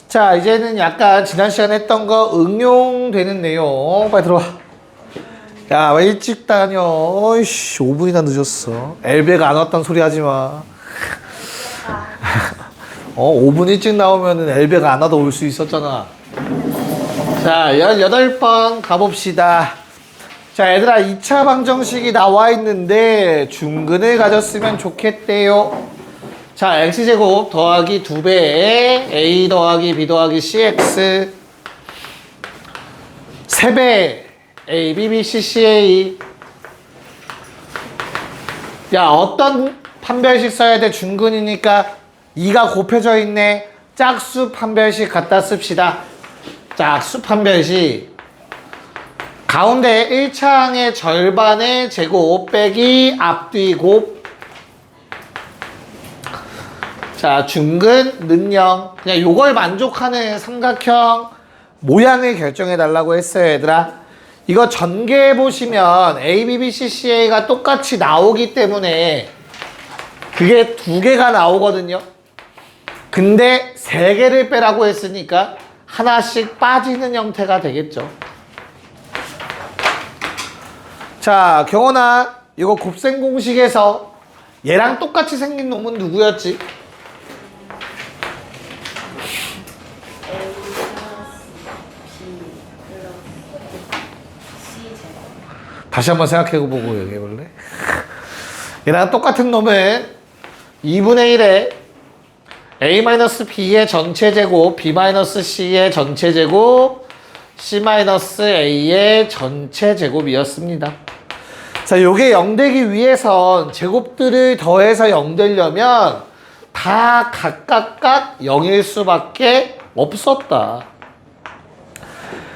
자, 이제는 약간 지난 시간에 했던 거 응용되는 내용. 빨리 들어와. 야, 왜 일찍 다녀? 어이씨, 5분이나 늦었어. 엘베가 안 왔단 소리 하지 마. 5분 일찍 나오면은 엘베가 안 와도 올 수 있었잖아. 자, 18번 가봅시다. 자, 얘들아, 2차 방정식이 나와 있는데 중근을 가졌으면 좋겠대요. 자, x제곱 더하기 2배에 a 더하기 b 더하기 cx 3배 a, b, b, c, ca. 야, 어떤 판별식 써야 돼? 중근이니까 2가 곱해져 있네. 짝수 판별식 갖다 씁시다. 짝수 판별식. 가운데 1차항의 절반의 제곱 빼기 앞뒤 곱. 자, 중근는 0. 그냥 요걸 만족하는 삼각형 모양을 결정해 달라고 했어요, 얘들아. 이거 전개해 보시면 A, B, B, C, CA가 똑같이 나오기 때문에 그게 2개가 나오거든요. 근데 3개를 빼라고 했으니까 하나씩 빠지는 형태가 되겠죠. 자, 경원아, 이거 곱셈 공식에서 얘랑 똑같이 생긴 놈은 누구였지? 다시 한번 생각해보고 얘기해볼래? 얘랑 똑같은 놈은 2분의 1에 a-b의 전체 제곱, b-c의 전체 제곱, c-a의 전체 제곱이었습니다. 자, 요게 0 되기 위해선 제곱들을 더해서 0 되려면 다 각각 0일 수밖에 없었다.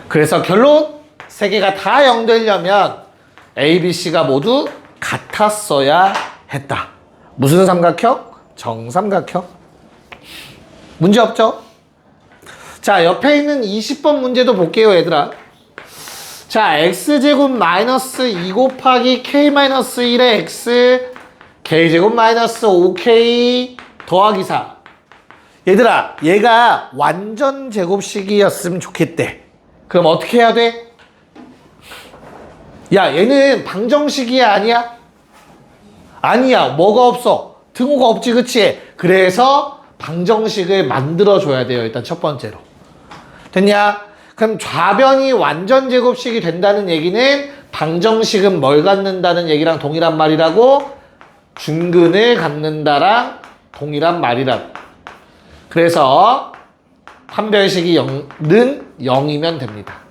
그래서 결론 3개가 다 0 되려면 A, B, C가 모두 같았어야 했다. 무슨 삼각형? 정삼각형. 문제 없죠? 자, 옆에 있는 20번 문제도 볼게요, 얘들아. 자, x제곱 마이너스 2 곱하기 k-1의 x k제곱 마이너스 5k 더하기 4. 얘들아, 얘가 완전 제곱식이었으면 좋겠대. 그럼 어떻게 해야 돼? 야, 얘는 방정식이야, 아니야? 아니야, 뭐가 없어? 등호가 없지, 그치? 그래서 방정식을 만들어줘야 돼요, 일단 첫 번째로. 됐냐? 그럼 좌변이 완전 제곱식이 된다는 얘기는 방정식은 뭘 갖는다는 얘기랑 동일한 말이라고? 중근을 갖는다랑 동일한 말이라고. 그래서 판별식이 0는 0이면 됩니다.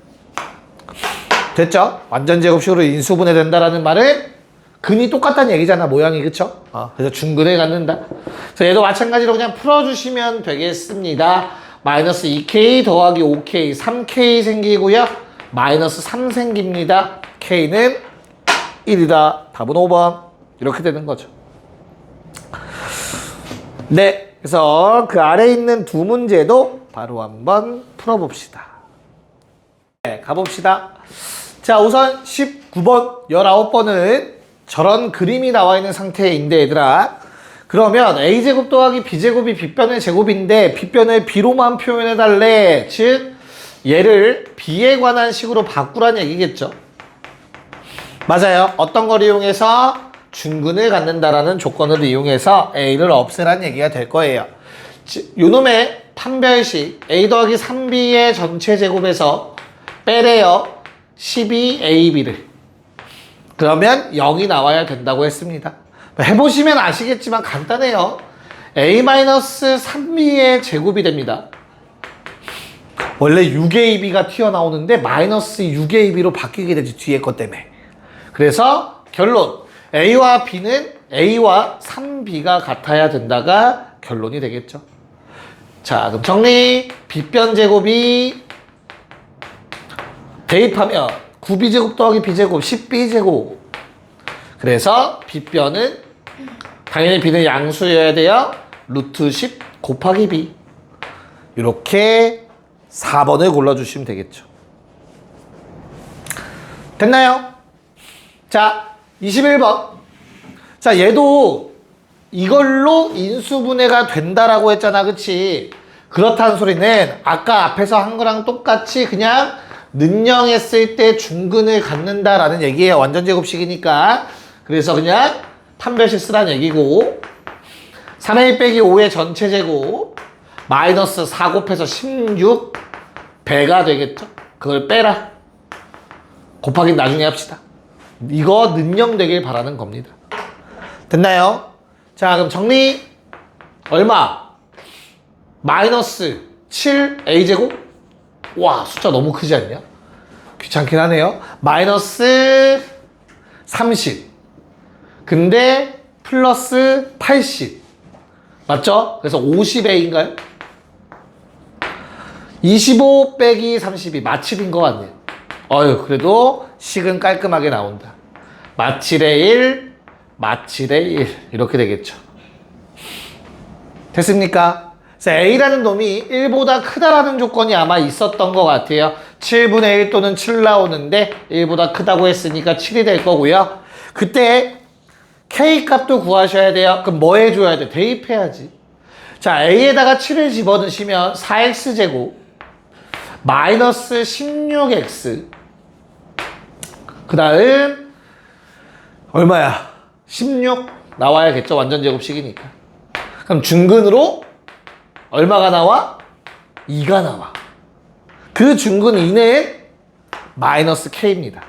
됐죠? 완전 제곱식으로 인수분해 된다라는 말은 근이 똑같다는 얘기잖아, 모양이. 그쵸? 그래서 중근을 갖는다. 그래서 얘도 마찬가지로 그냥 풀어주시면 되겠습니다. 마이너스 2k 더하기 5k 3k 생기고요. 마이너스 3 생깁니다. k는 1이다. 답은 5번. 이렇게 되는 거죠. 네, 그래서 그 아래에 있는 두 문제도 바로 한번 풀어봅시다. 네, 가봅시다. 자, 우선 19번, 19번은 저런 그림이 나와 있는 상태인데, 얘들아. 그러면 a제곱 더하기 b제곱이 빗변의 제곱인데 빗변을 b로만 표현해달래. 즉, 얘를 b에 관한 식으로 바꾸란 얘기겠죠. 맞아요. 어떤 걸 이용해서? 중근을 갖는다라는 조건을 이용해서 a를 없애란 얘기가 될 거예요. 요놈의 판별식 a 더하기 3b의 전체 제곱에서 빼래요. 12ab를. 그러면 0이 나와야 된다고 했습니다. 해보시면 아시겠지만 간단해요. a-3b의 제곱이 됩니다. 원래 6ab가 튀어나오는데 마이너스 6ab로 바뀌게 되지, 뒤에 것 때문에. 그래서 결론, a와 b는 a와 3b가 같아야 된다가 결론이 되겠죠. 자, 그럼 정리. 빗변 제곱이 대입하면 9b제곱 더하기 b제곱 10b제곱. 그래서 빗변은 당연히 b는 양수여야 돼요. 루트 10 곱하기 b. 이렇게 4번을 골라주시면 되겠죠. 됐나요? 자, 21번. 자, 얘도 이걸로 인수분해가 된다라고 했잖아, 그치? 그렇다는 소리는 아까 앞에서 한 거랑 똑같이 그냥 능령했을 때 중근을 갖는다라는 얘기예요. 완전 제곱식이니까. 그래서 그냥 판별식 쓰라는 얘기고 3a 빼기 5의 전체 제곱 마이너스 4 곱해서 16배가 되겠죠. 그걸 빼라. 곱하기 나중에 합시다. 이거 능령되길 바라는 겁니다. 됐나요? 자, 그럼 정리. 얼마? 마이너스 7a제곱? 와, 숫자 너무 크지 않냐? 귀찮긴 하네요. 마이너스 30. 근데 플러스 80. 맞죠? 그래서 50a인가요? 25 빼기 32. 마칠인 것 같네요. 어휴, 그래도 식은 깔끔하게 나온다. 마칠의 1, 마칠의 1. 이렇게 되겠죠. 됐습니까? 그래서 A라는 놈이 1보다 크다라는 조건이 아마 있었던 것 같아요. 7분의 1 또는 7 나오는데 1보다 크다고 했으니까 7이 될 거고요. 그때 K 값도 구하셔야 돼요. 그럼 뭐 해줘야 돼? 대입해야지. 자, A에다가 7을 집어넣으시면 4x제곱 마이너스 16x 그 다음 얼마야? 16 나와야겠죠. 완전 제곱식이니까. 그럼 중근으로 얼마가 나와? 2가 나와. 그 중근 2는 마이너스 k입니다.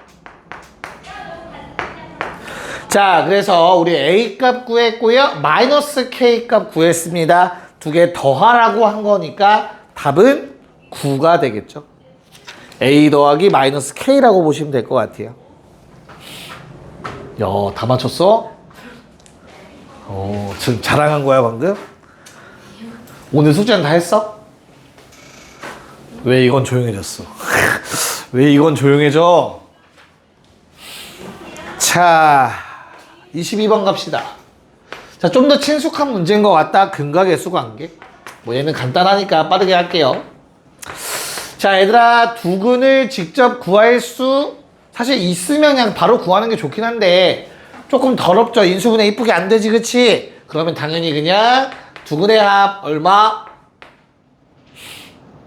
자, 그래서 우리 a 값 구했고요. 마이너스 k 값 구했습니다. 두 개 더하라고 한 거니까 답은 9가 되겠죠. a 더하기 마이너스 k라고 보시면 될 것 같아요. 야, 다 맞췄어? 지금 자랑한 거야 방금? 오늘 숙제는 다 했어? 왜 이건 조용해졌어? 왜 이건 조용해져? 자, 22번 갑시다. 자, 좀 더 친숙한 문제인 것 같다. 근과 계수 관계. 뭐 얘는 간단하니까 빠르게 할게요. 자, 얘들아, 두근을 직접 구할 수 사실 있으면 그냥 바로 구하는 게 좋긴 한데 조금 더럽죠. 인수분해 이쁘게 안 되지, 그치? 그러면 당연히 그냥 두근의 합 얼마?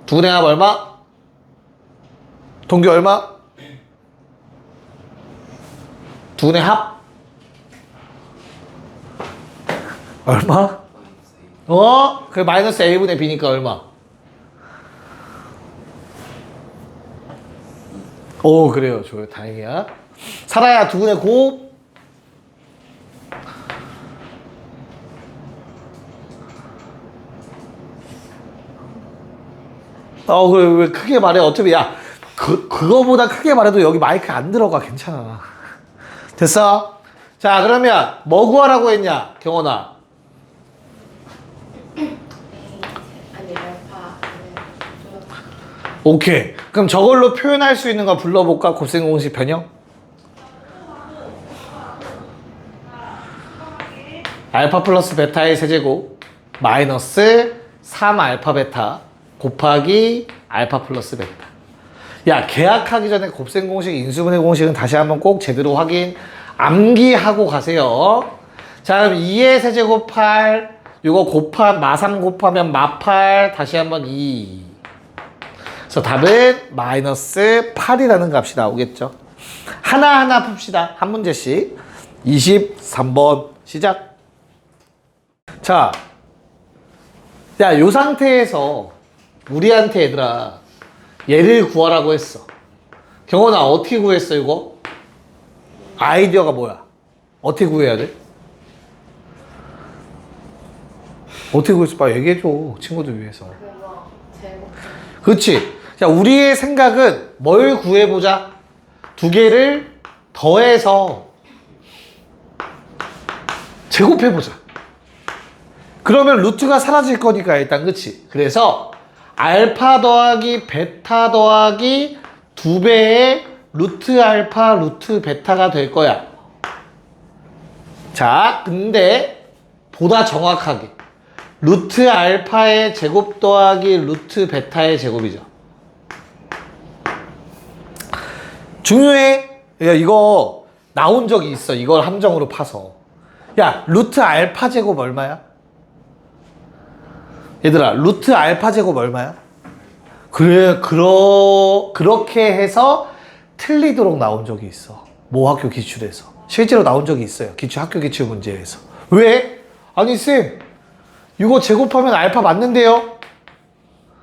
두근의 합 얼마? 동규 얼마? 두근의 합? 얼마? 그 마이너스 a분의 b니까 얼마? 오, 그래요. 좋아요. 다행이야. 살아야 두근의 곱. 그래, 왜 크게 말해? 어차피, 야, 그거보다 크게 말해도 여기 마이크 안 들어가. 괜찮아. 됐어? 자, 그러면 뭐 구하라고 했냐, 경원아? 오케이. 그럼 저걸로 표현할 수 있는 거 불러볼까? 곱셈공식 변형? 알파 플러스 베타의 세제곱 마이너스 3알파 베타 곱하기 알파 플러스 베타. 야, 계약하기 전에 곱셈공식, 인수분해 공식은 다시 한번 꼭 제대로 확인, 암기하고 가세요. 자, 그럼 2의 세제곱 8, 이거 마3 곱하면 마8, 다시 한번 2. 그래서 답은 마이너스 8이라는 값이 나오겠죠. 하나하나 풉시다. 한 문제씩. 23번 시작. 자, 야, 요 상태에서 우리한테 얘들아 얘를 구하라고 했어. 경원아, 어떻게 구했어 이거? 아이디어가 뭐야? 어떻게 구해야 돼? 어떻게 구했어? 빨리 얘기해줘. 친구들 위해서. 그렇지. 자, 우리의 생각은 뭘 구해보자? 두 개를 더해서 제곱해보자. 그러면 루트가 사라질 거니까 일단, 그치? 그래서 알파 더하기 베타 더하기 2배의 루트 알파 루트 베타가 될 거야. 자, 근데 보다 정확하게 루트 알파의 제곱 더하기 루트 베타의 제곱이죠. 중요해. 야, 이거 나온 적이 있어. 이걸 함정으로 파서. 야, 루트 알파 제곱 얼마야? 얘들아, 루트 알파 제곱 얼마야? 그래, 그렇게 해서 틀리도록 나온 적이 있어. 모 학교 기출에서. 실제로 나온 적이 있어요. 학교 기출 문제에서. 왜? 아니, 쌤, 이거 제곱하면 알파 맞는데요?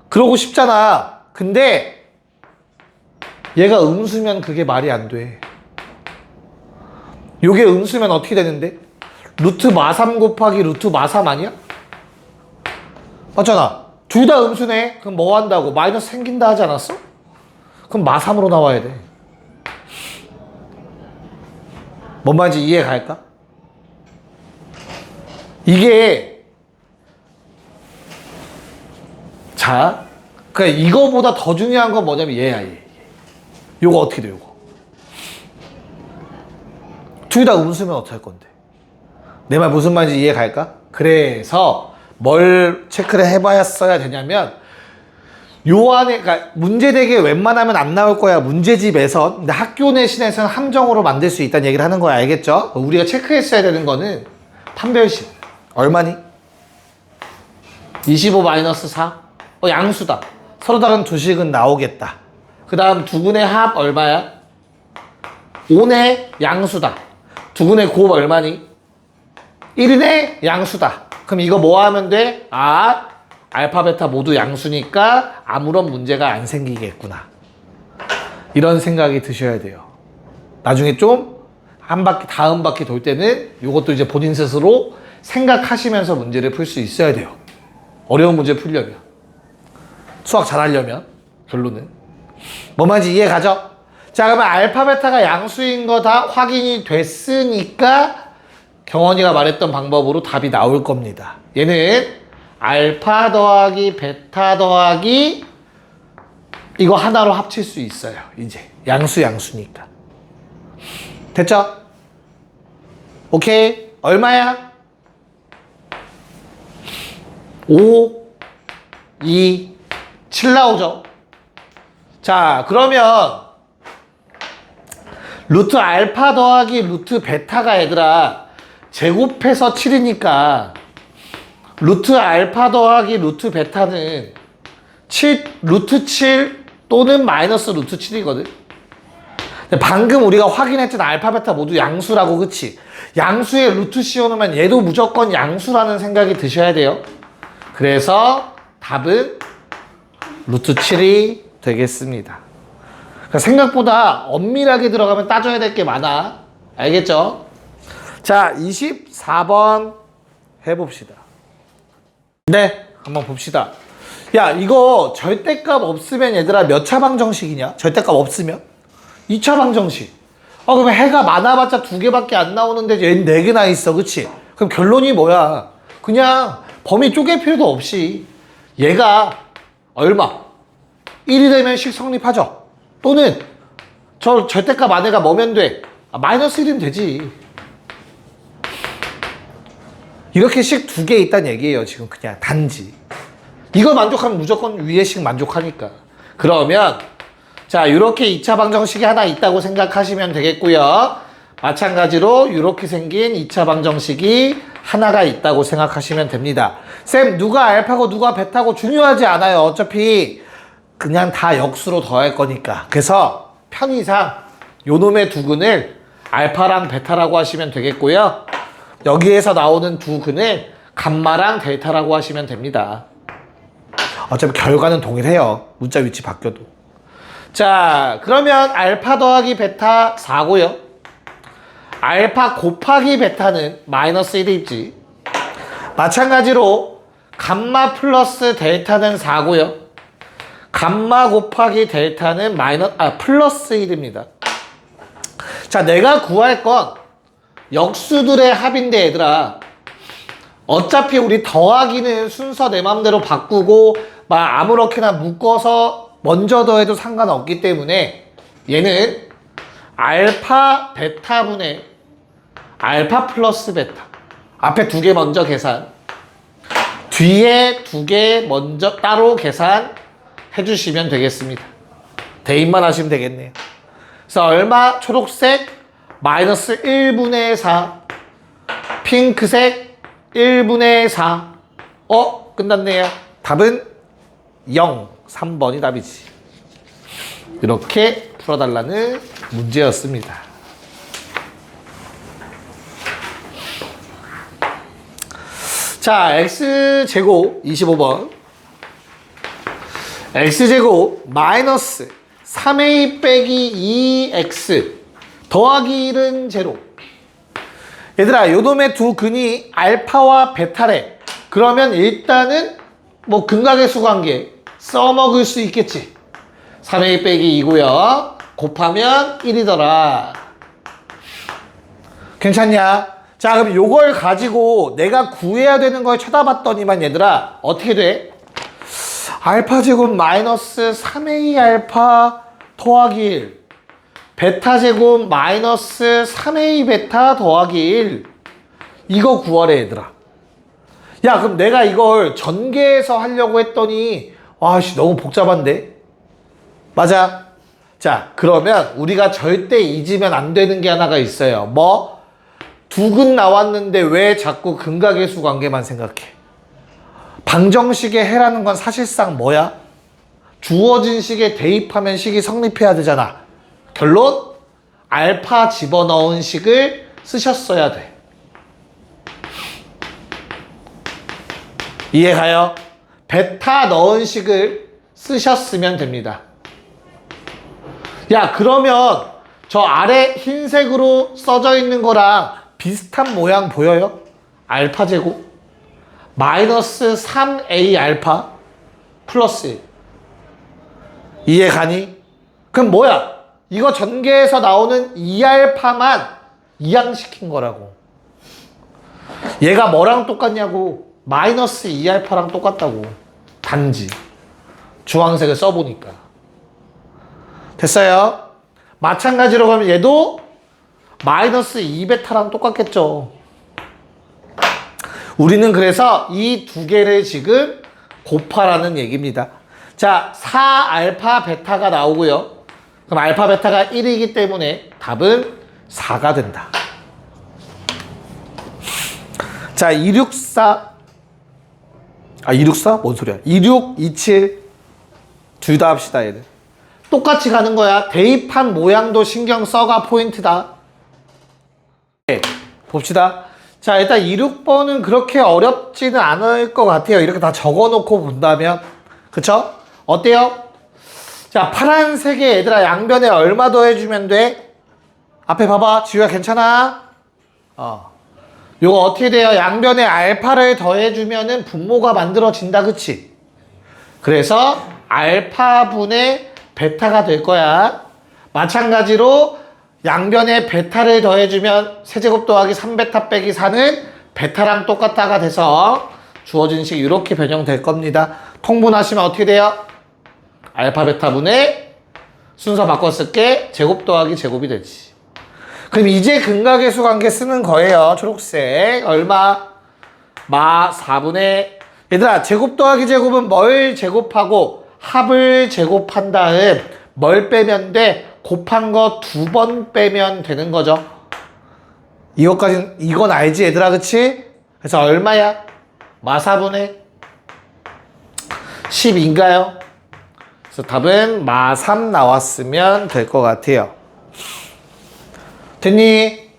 그러고 싶잖아. 근데 얘가 음수면 그게 말이 안 돼. 요게 음수면 어떻게 되는데? 루트 마3 곱하기 루트 마3 아니야? 맞잖아. 둘 다 음수네. 그럼 뭐 한다고? 마이너스 생긴다 하지 않았어? 그럼 마3으로 나와야 돼. 뭔 말인지 이해 갈까? 이게 자, 그러니까 이거보다 더 중요한 건 뭐냐면 얘야, 얘. 요거 어떻게 돼, 요거? 둘 다 음수면 어떡할 건데? 내 말 무슨 말인지 이해 갈까? 그래서 뭘 체크를 해봐야 되냐면 요 안에, 그러니까 문제되게 웬만하면 안 나올 거야, 문제집에서. 근데 학교 내신에서는 함정으로 만들 수 있다는 얘기를 하는 거야, 알겠죠? 우리가 체크했어야 되는 거는 판별식. 얼마니? 25-4? 양수다. 서로 다른 두 식은 나오겠다. 그 다음 두근의 합 얼마야? 5의 양수다. 두근의 곱 얼마니? 1인의 양수다. 그럼 이거 뭐 하면 돼? 알파, 베타 모두 양수니까 아무런 문제가 안 생기겠구나. 이런 생각이 드셔야 돼요. 나중에 좀 한 바퀴, 다음 바퀴 돌 때는 이것도 이제 본인 스스로 생각하시면서 문제를 풀 수 있어야 돼요. 어려운 문제 풀려면. 수학 잘하려면. 결론은. 뭔 말인지 이해 가죠? 자, 그러면 알파, 베타가 양수인 거 다 확인이 됐으니까 경원이가 말했던 방법으로 답이 나올 겁니다. 얘는 알파 더하기 베타 더하기 이거 하나로 합칠 수 있어요. 이제 양수니까. 됐죠? 오케이. 얼마야? 5, 2, 7 나오죠. 자, 그러면 루트 알파 더하기 루트 베타가 얘들아 제곱해서 7이니까 루트 알파 더하기 루트 베타는 루트 7 또는 마이너스 루트 7이거든. 방금 우리가 확인했잖아. 알파 베타 모두 양수라고, 그치? 양수에 루트 씌워놓으면 얘도 무조건 양수라는 생각이 드셔야 돼요. 그래서 답은 루트 7이 되겠습니다. 그러니까 생각보다 엄밀하게 들어가면 따져야 될 게 많아. 알겠죠? 자, 24번 해봅시다. 네, 한번 봅시다. 야, 이거 절대값 없으면 얘들아 몇 차 방정식이냐? 절대값 없으면? 2차 방정식. 그러면 해가 많아봤자 2개밖에 안 나오는데 얘는 4개나 있어, 그치? 그럼 결론이 뭐야? 그냥 범위 쪼갤 필요도 없이 얘가 얼마? 1이 되면 식 성립하죠? 또는 저 절대값 안에가 뭐면 돼? 마이너스 1이면 되지. 이렇게 식 2개 있다는 얘기예요, 지금. 그냥 단지 이걸 만족하면 무조건 위에 식 만족하니까. 그러면 자, 이렇게 2차 방정식이 하나 있다고 생각하시면 되겠고요. 마찬가지로 이렇게 생긴 2차 방정식이 하나가 있다고 생각하시면 됩니다. 쌤, 누가 알파고 누가 베타고 중요하지 않아요. 어차피 그냥 다 역수로 더할 거니까. 그래서 편의상 요놈의 두 근을 알파랑 베타라고 하시면 되겠고요. 여기에서 나오는 두 근을 감마랑 델타라고 하시면 됩니다. 어차피 결과는 동일해요. 문자 위치 바뀌어도. 자, 그러면 알파 더하기 베타 4고요. 알파 곱하기 베타는 마이너스 1이 있지. 마찬가지로 감마 플러스 델타는 4고요. 감마 곱하기 델타는 플러스 1입니다. 자, 내가 구할 건 역수들의 합인데 얘들아, 어차피 우리 더하기는 순서 내 맘대로 바꾸고 막 아무렇게나 묶어서 먼저 더해도 상관없기 때문에 얘는 알파 베타분의 알파 플러스 베타, 앞에 2개 먼저 계산, 뒤에 2개 먼저 따로 계산 해주시면 되겠습니다. 대입만 하시면 되겠네요. 그래서 얼마? 초록색 마이너스 1분의 4, 핑크색 1분의 4. 끝났네요. 답은 0, 3번이 답이지. 이렇게 풀어달라는 문제였습니다. 자, x제곱 25번. x제곱 마이너스 3a 빼기 2x 더하기 1은 제로. 얘들아, 요놈의 두 근이 알파와 베타래. 그러면 일단은 뭐 근각의 관계 써먹을 수 있겠지. 3a 빼기 2고요. 곱하면 1이더라. 괜찮냐? 자, 그럼 요걸 가지고 내가 구해야 되는 걸 쳐다봤더니만 얘들아, 어떻게 돼? 알파 제곱 마이너스 3a 알파 더하기 1. 베타 제곱 마이너스 3a 베타 더하기 1. 이거 구하래, 얘들아. 야, 그럼 내가 이걸 전개해서 하려고 했더니 와씨 너무 복잡한데? 맞아. 자, 그러면 우리가 절대 잊으면 안 되는 게 하나가 있어요. 뭐? 두 근 나왔는데 왜 자꾸 근각의수 관계만 생각해? 방정식의 해라는 건 사실상 뭐야? 주어진 식에 대입하면 식이 성립해야 되잖아. 결론? 알파 집어넣은 식을 쓰셨어야 돼. 이해가요? 베타 넣은 식을 쓰셨으면 됩니다. 야, 그러면 저 아래 흰색으로 써져 있는 거랑 비슷한 모양 보여요? 알파 제곱 마이너스 3a 알파 플러스 1. 이해가니? 그럼 뭐야? 이거 전개에서 나오는 2알파만 이항시킨 거라고. 얘가 뭐랑 똑같냐고. 마이너스 2알파랑 똑같다고. 단지 주황색을 써보니까. 됐어요? 마찬가지로 그러면 얘도 마이너스 2베타랑 똑같겠죠. 우리는 그래서 이 두 개를 지금 곱하라는 얘기입니다. 자, 4알파 베타가 나오고요. 그럼 알파 베타가 1이기 때문에 답은 4가 된다. 자, 264 264? 뭔 소리야? 26, 27 둘 다 합시다, 얘들. 똑같이 가는 거야. 대입한 모양도 신경 써가 포인트다. 네, 봅시다. 자, 일단 26번은 그렇게 어렵지는 않을 것 같아요. 이렇게 다 적어놓고 본다면. 그쵸? 어때요? 자, 파란색에 얘들아 양변에 얼마 더해주면 돼? 앞에 봐봐. 지우야 괜찮아? 요거 어떻게 돼요? 양변에 알파를 더해주면은 분모가 만들어진다. 그치? 그래서 알파분의 베타가 될 거야. 마찬가지로 양변에 베타를 더해주면 세제곱 더하기 3베타 빼기 4는 베타랑 똑같다가 돼서 주어진 식 이렇게 변형될 겁니다. 통분하시면 어떻게 돼요? 알파 베타분의 순서 바꿔 쓸게 제곱 더하기 제곱이 되지. 그럼 이제 근각의수 관계 쓰는 거예요. 초록색 얼마? 마 4분의 얘들아 제곱 더하기 제곱은 뭘 제곱하고 합을 제곱한 다음 뭘 빼면 돼? 곱한 거 2번 빼면 되는 거죠. 이거까지는 이건 알지 얘들아, 그치? 그래서 얼마야? 마 4분의 10인가요? 그래서 답은 마 3 나왔으면 될 것 같아요. 됐니?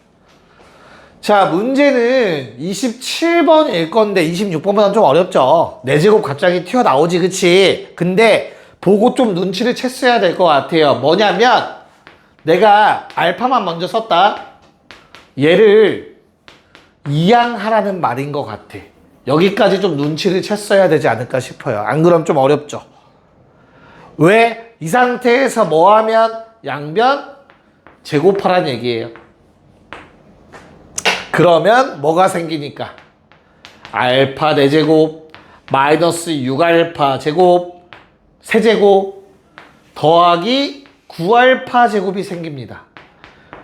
자, 문제는 27번일 건데 26번보다는 좀 어렵죠. 4제곱 갑자기 튀어나오지, 그치? 근데 보고 좀 눈치를 챘어야 될 것 같아요. 뭐냐면 내가 알파만 먼저 썼다. 얘를 이항하라는 말인 것 같아. 여기까지 좀 눈치를 챘어야 되지 않을까 싶어요. 안 그럼 좀 어렵죠. 왜? 이 상태에서 뭐 하면 양변 제곱하라는 얘기예요. 그러면 뭐가 생기니까? 알파 4제곱 마이너스 6알파 제곱 세제곱 더하기 9알파 제곱이 생깁니다.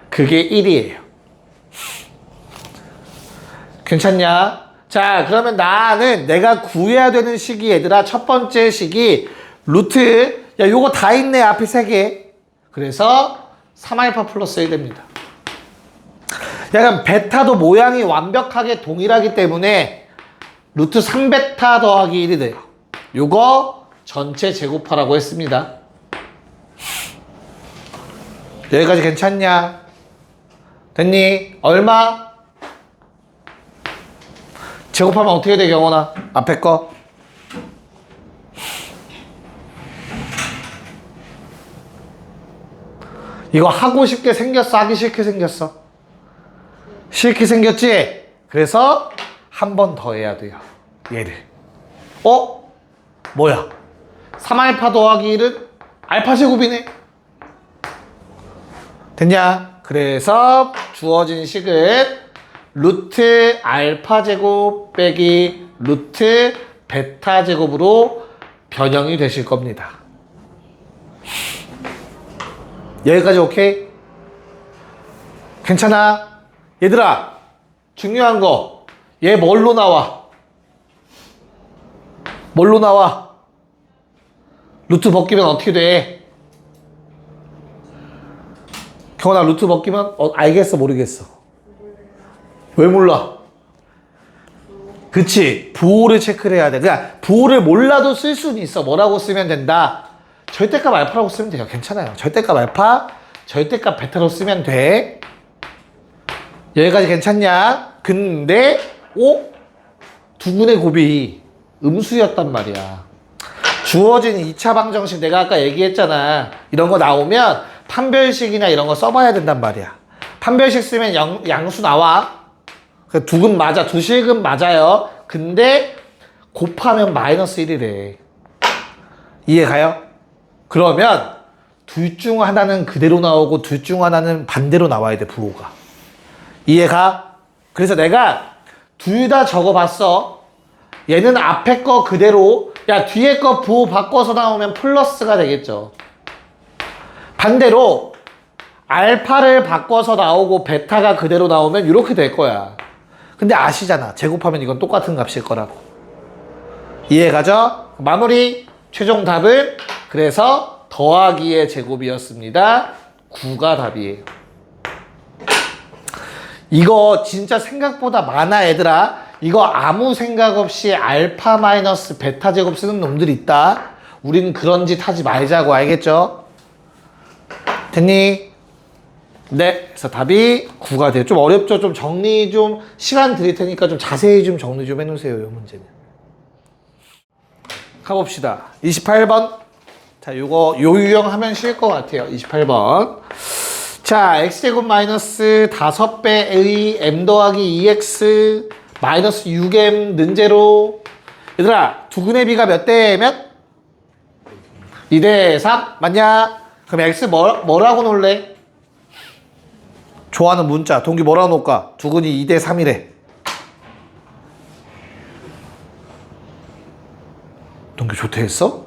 그게 1이에요. 괜찮냐? 자, 그러면 나는 내가 구해야 되는 식이 얘들아 첫 번째 식이 루트 야 요거 다 있네 앞에 3개. 그래서 3알파 플러스 1 됩니다. 약간 베타도 모양이 완벽하게 동일하기 때문에 루트 3베타 더하기 1이 돼요. 요거 전체 제곱하라고 했습니다. 여기까지 괜찮냐? 됐니? 얼마? 제곱하면 어떻게 돼, 경원아? 앞에 거. 이거 하고 싶게 생겼어? 하기 싫게 생겼어? 싫게 생겼지? 그래서 한 번 더 해야 돼요. 얘를. 뭐야? 3알파 더하기 1은 알파 제곱이네? 됐냐? 그래서 주어진 식은 루트 알파 제곱 빼기 루트 베타 제곱으로 변형이 되실 겁니다. 여기까지 오케이? 괜찮아? 얘들아, 중요한 거. 얘 뭘로 나와? 뭘로 나와? 루트 벗기면 어떻게 돼? 경원아, 루트 벗기면 알겠어, 모르겠어? 왜 몰라? 그치, 부호를 체크를 해야 돼. 그러니까 부호를 몰라도 쓸 수는 있어. 뭐라고 쓰면 된다? 절대값 알파라고 쓰면 돼요. 괜찮아요. 절대값 알파, 절대값 베타로 쓰면 돼. 여기까지 괜찮냐? 근데 두근의 곱이 음수였단 말이야. 주어진 2차 방정식 내가 아까 얘기했잖아. 이런 거 나오면 판별식이나 이런 거 써봐야 된단 말이야. 판별식 쓰면 양수 나와. 두근 맞아. 두식은 맞아요. 근데 곱하면 마이너스 1이래. 이해 가요? 그러면 둘 중 하나는 그대로 나오고 둘 중 하나는 반대로 나와야 돼, 부호가. 이해가? 그래서 내가 둘 다 적어봤어. 얘는 앞에 거 그대로, 야, 뒤에 거 부호 바꿔서 나오면 플러스가 되겠죠. 반대로 알파를 바꿔서 나오고 베타가 그대로 나오면 이렇게 될 거야. 근데 아시잖아. 제곱하면 이건 똑같은 값일 거라고. 이해가죠? 마무리. 최종 답은 그래서 더하기의 제곱이었습니다. 9가 답이에요. 이거 진짜 생각보다 많아, 얘들아. 이거 아무 생각 없이 알파 마이너스 베타 제곱 쓰는 놈들 있다. 우리는 그런 짓 하지 말자고, 알겠죠? 됐니? 네, 그래서 답이 9가 돼요. 좀 어렵죠? 좀 정리 좀, 시간 드릴 테니까 좀 자세히 좀 정리 좀 해놓으세요, 이 문제는. 가봅시다. 28번. 자, 요거, 요 유형 하면 쉬울 것 같아요. 28번. 자, x제곱 마이너스 5배의 m 더하기 2x 마이너스 6m 는 제로. 얘들아, 두근의 비가 몇 대면? 2대 3? 맞냐? 그럼 x 뭐라고 놓을래? 좋아하는 문자. 동기 뭐라고 놓을까? 두근이 2대 3이래. 동기 좋대 했어?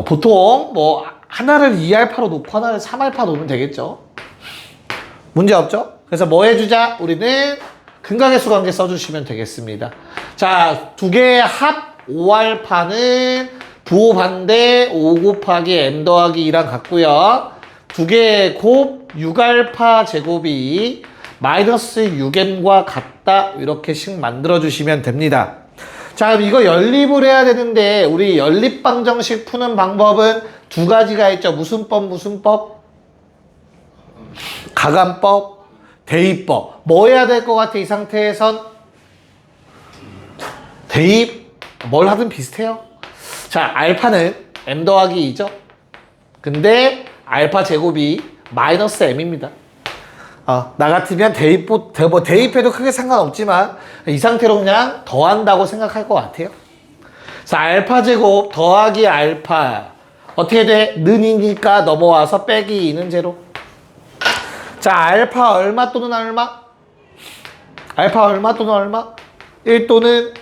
보통 뭐 하나를 2알파로 놓고 하나를 3알파 놓으면 되겠죠. 문제 없죠? 그래서 뭐 해주자? 우리는 근각의수 관계 써주시면 되겠습니다. 자, 두 개의 합 5알파는 부호 반대 5 곱하기 m 더하기 2랑 같고요. 두 개의 곱 6알파 제곱이 마이너스 6m과 같다. 이렇게씩 만들어주시면 됩니다. 자, 그럼 이거 연립을 해야 되는데 우리 연립방정식 푸는 방법은 두 가지가 있죠. 무슨 법, 무슨 법? 가감법, 대입법. 뭐 해야 될 것 같아, 이 상태에선? 대입, 뭘 하든 비슷해요. 자, 알파는 m 더하기 2죠. 근데 알파 제곱이 마이너스 m입니다. 나 같으면 대입해도 크게 상관없지만 이 상태로 그냥 더한다고 생각할 것 같아요. 그래서 알파 제곱 더하기 알파 어떻게 돼? 는이니까 넘어와서 빼기 2는 제로. 자, 알파 얼마 또는 얼마? 알파 얼마 또는 얼마? 1 또는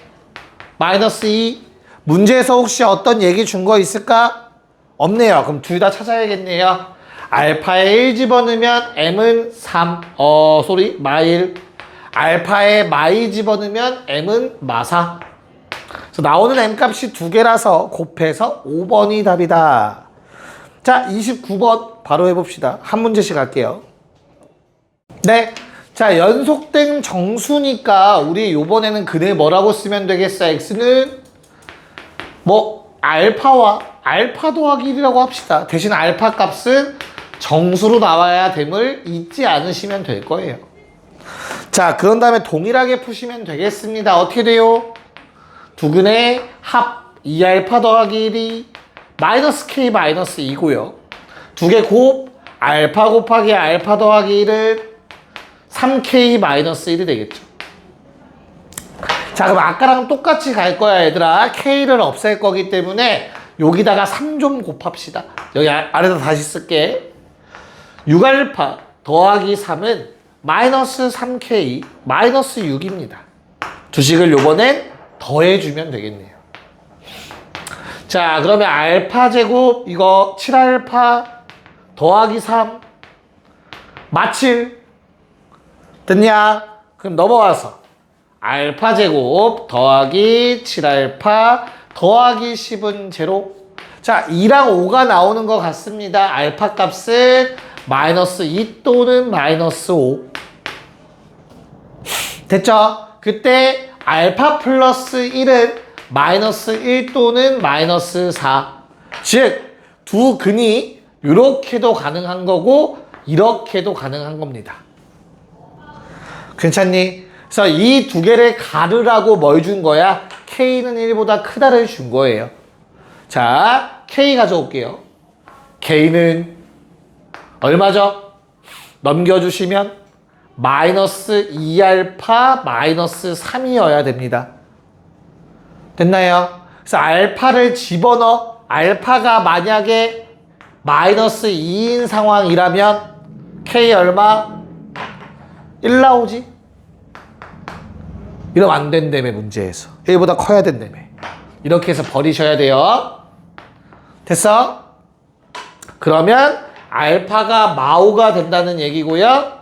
마이너스 2. 문제에서 혹시 어떤 얘기 준 거 있을까? 없네요. 그럼 둘 다 찾아야겠네요. 알파에 1 집어넣으면 m은 3. 마일. 알파에 마이 집어넣으면 m은 마사. 그래서 나오는 m값이 두 개라서 곱해서 5번이 답이다. 자, 29번 바로 해봅시다. 한 문제씩 할게요. 네. 자, 연속된 정수니까 우리 요번에는 그대 뭐라고 쓰면 되겠어? x는 뭐 알파와 알파 더하기 1이라고 합시다. 대신 알파 값은 정수로 나와야 됨을 잊지 않으시면 될 거예요. 자, 그런 다음에 동일하게 푸시면 되겠습니다. 어떻게 돼요? 두근의 합 2알파 더하기 1이 마이너스 k 마이너스 2고요. 두 개 곱 알파 곱하기 알파 더하기 1은 3k 마이너스 1이 되겠죠. 자, 그럼 아까랑 똑같이 갈 거야, 얘들아. k를 없앨 거기 때문에 여기다가 3 좀 곱합시다. 여기 아래다 다시 쓸게. 6알파 더하기 3은 마이너스 3k 마이너스 6입니다. 주식을 요번엔 더해주면 되겠네요. 자, 그러면 알파 제곱 이거 7알파 더하기 3 마칠 됐냐? 그럼 넘어와서 알파 제곱 더하기 7알파 더하기 10은 제로. 자, 2랑 5가 나오는 것 같습니다. 알파 값은 마이너스 2 또는 마이너스 5. 됐죠? 그때 알파 플러스 1은 마이너스 1 또는 마이너스 4. 즉, 두 근이 이렇게도 가능한 거고 이렇게도 가능한 겁니다. 괜찮니? 그래서 이 두 개를 가르라고 뭘 준 거야? K는 1보다 크다를 준 거예요. 자, K 가져올게요. K는 얼마죠? 넘겨주시면 마이너스 2알파 마이너스 3이어야 됩니다. 됐나요? 그래서 알파를 집어넣어. 알파가 만약에 마이너스 2인 상황이라면 K 얼마? 1 나오지? 이러면 안 된다며, 문제에서. 1보다 커야 된다며. 이렇게 해서 버리셔야 돼요. 됐어? 그러면 알파가 마오가 된다는 얘기고요.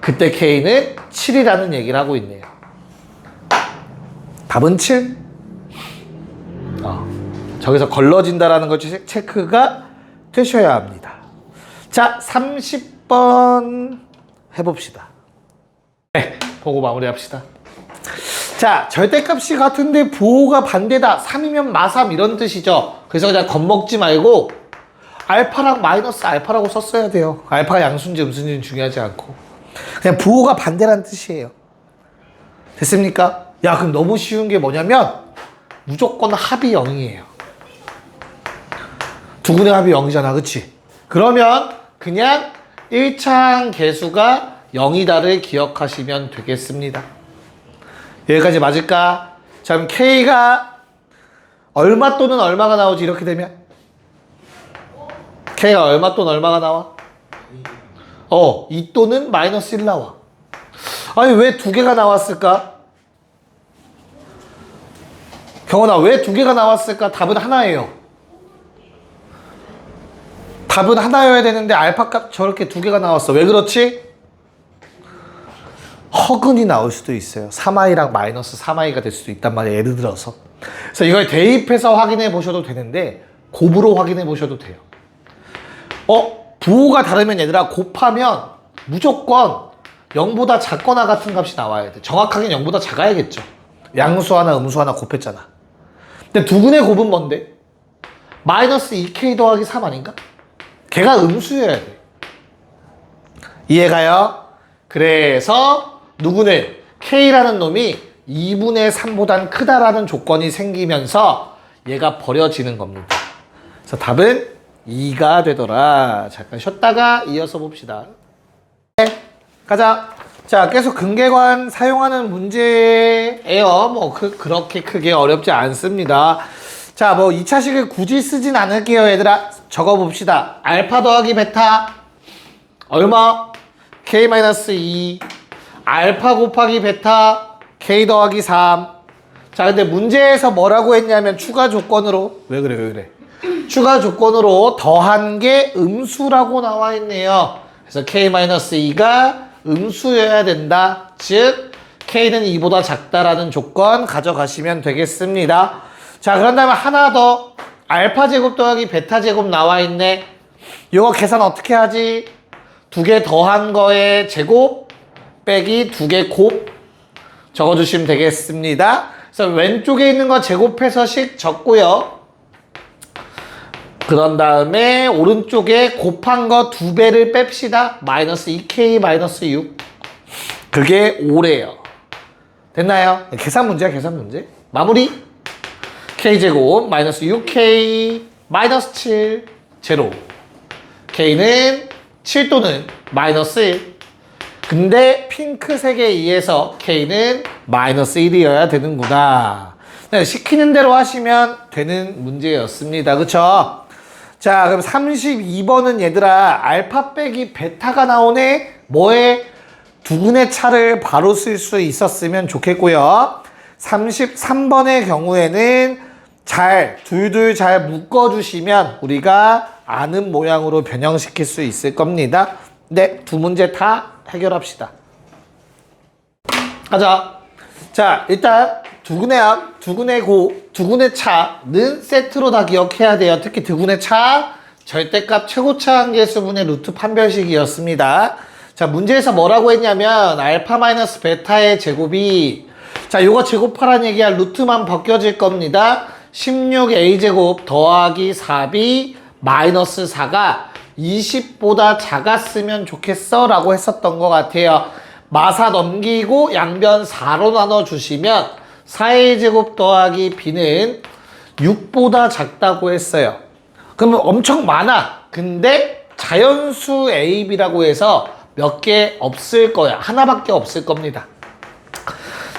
그때 K는 7이라는 얘기를 하고 있네요. 답은 7. 저기서 걸러진다라는 걸 체크가 되셔야 합니다. 자, 30번 해봅시다. 네, 보고 마무리합시다. 자, 절대값이 같은데 부호가 반대다. 3이면 마3 이런 뜻이죠. 그래서 그냥 겁먹지 말고 알파랑 마이너스 알파라고 썼어야 돼요. 알파가 양수인지 음수인지는 중요하지 않고. 그냥 부호가 반대라는 뜻이에요. 됐습니까? 야, 그럼 너무 쉬운 게 뭐냐면 무조건 합이 0이에요. 두근의 합이 0이잖아. 그치? 그러면 그냥 1차항 개수가 0이다를 기억하시면 되겠습니다. 여기까지 맞을까? 자, 그럼 K가 얼마 또는 얼마가 나오지? 이렇게 되면 K가 얼마 또는 얼마가 나와? 2 또는 마이너스 1 나와. 아니, 왜 두 개가 나왔을까? 경원아, 왜 두 개가 나왔을까? 답은 하나예요. 답은 하나여야 되는데 알파값 저렇게 두 개가 나왔어. 왜 그렇지? 허근이 나올 수도 있어요. 3i랑 마이너스 3i가 될 수도 있단 말이에요. 예를 들어서. 그래서 이걸 대입해서 확인해 보셔도 되는데 곱으로 확인해 보셔도 돼요. 부호가 다르면 얘들아 곱하면 무조건 0보다 작거나 같은 값이 나와야 돼. 정확하게는 0보다 작아야겠죠. 양수 하나 음수 하나 곱했잖아. 근데 두근의 곱은 뭔데? 마이너스 2k 더하기 3 아닌가? 걔가 음수여야 돼. 이해가요? 그래서 누구는 k라는 놈이 2분의 3보단 크다라는 조건이 생기면서 얘가 버려지는 겁니다. 그래서 답은 2가 되더라. 잠깐 쉬었다가 이어서 봅시다. 네, 가자. 자, 계속 근계관 사용하는 문제예요. 뭐 그렇게 크게 어렵지 않습니다. 자, 뭐 2차식을 굳이 쓰진 않을게요, 얘들아. 적어봅시다. 알파 더하기 베타 얼마? k-2 알파 곱하기 베타 k 더하기 3. 자, 근데 문제에서 뭐라고 했냐면 추가 조건으로 왜 그래? 추가 조건으로 더한 게 음수라고 나와 있네요. 그래서 k-2가 음수여야 된다. 즉 k는 2보다 작다라는 조건 가져가시면 되겠습니다. 자, 그런 다음에 하나 더 알파 제곱 더하기 베타 제곱 나와 있네. 이거 계산 어떻게 하지? 두 개 더한 거에 제곱 빼기 두 개 곱 적어주시면 되겠습니다. 그래서 그래서 왼쪽에 있는 거 제곱해서씩 적고요. 그런 다음에 오른쪽에 곱한 거 2배를 뺍시다. 마이너스 2k 마이너스 6. 그게 5래요. 됐나요? 계산 문제야, 계산 문제. 마무리. k제곱 마이너스 6k 마이너스 7 제로. k는 7 또는 마이너스 1. 근데 핑크색에 의해서 k는 마이너스 1이어야 되는구나. 네, 시키는 대로 하시면 되는 문제였습니다. 그쵸? 자, 그럼 32번은 얘들아 알파 빼기 베타가 나오네. 뭐에? 두근의 차를 바로 쓸 수 있었으면 좋겠고요. 33번의 경우에는 둘 잘 묶어주시면 우리가 아는 모양으로 변형시킬 수 있을 겁니다. 네, 두 문제 다 해결합시다. 가자. 자, 일단 두근의 합, 두근의 고, 두근의 차는 세트로 다 기억해야 돼요. 특히 두근의 차, 절대값 최고차 한계수분의 루트 판별식이었습니다. 자, 문제에서 뭐라고 했냐면 알파 마이너스 베타의 제곱이 자, 요거 제곱하라는 얘기야. 루트만 벗겨질 겁니다. 16a제곱 더하기 4b 마이너스 4가 20보다 작았으면 좋겠어 라고 했었던 것 같아요. 마사 넘기고 양변 4로 나눠주시면 4의 제곱 더하기 b는 6보다 작다고 했어요. 그러면 엄청 많아. 근데 자연수 a, b라고 해서 몇 개 없을 거야. 하나밖에 없을 겁니다.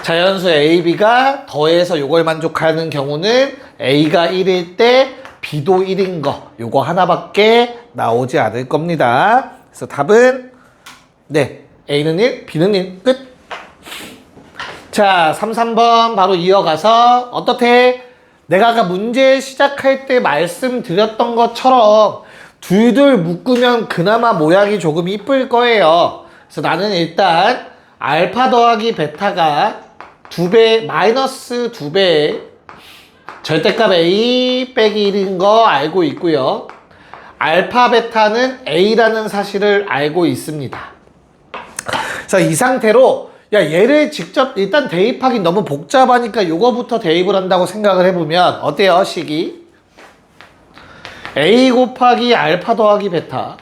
자연수 a, b가 더해서 요걸 만족하는 경우는 a가 1일 때 b도 1인 거 요거 하나밖에 나오지 않을 겁니다. 그래서 답은 네, a는 1, b는 1. 끝. 자, 33번 바로 이어가서 어떻게? 내가 아까 문제 시작할 때 말씀드렸던 것처럼 둘둘 묶으면 그나마 모양이 조금 이쁠 거예요. 그래서 나는 일단 알파 더하기 베타가 2배, 마이너스 2배 절대값 a 빼기 1인 거 알고 있고요. 알파 베타는 a라는 사실을 알고 있습니다. 그래서 이 상태로 야, 얘를 직접 일단 대입하기 너무 복잡하니까 요거부터 대입을 한다고 생각을 해보면 어때요, 식이? a 곱하기 알파 더하기 베타